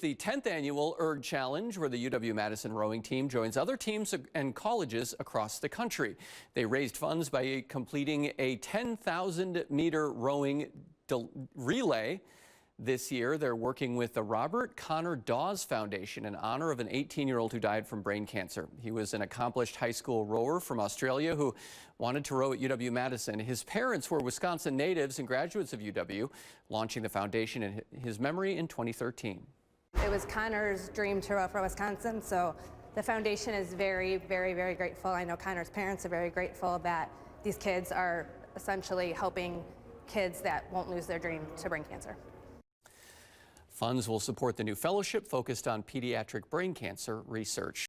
The 10th annual ERG Challenge, where the UW-Madison rowing team joins other teams and colleges across the country. They raised funds by completing a 10,000-meter rowing relay. This year, they're working with the Robert Connor Dawes Foundation in honor of an 18-year-old who died from brain cancer. He was an accomplished high school rower from Australia who wanted to row at UW-Madison. His parents were Wisconsin natives and graduates of UW, launching the foundation in his memory in 2013. It was Connor's dream to row for Wisconsin, so the foundation is very, very, very grateful. I know Connor's parents are very grateful that these kids are essentially helping kids that won't lose their dream to brain cancer. Funds will support the new fellowship focused on pediatric brain cancer research.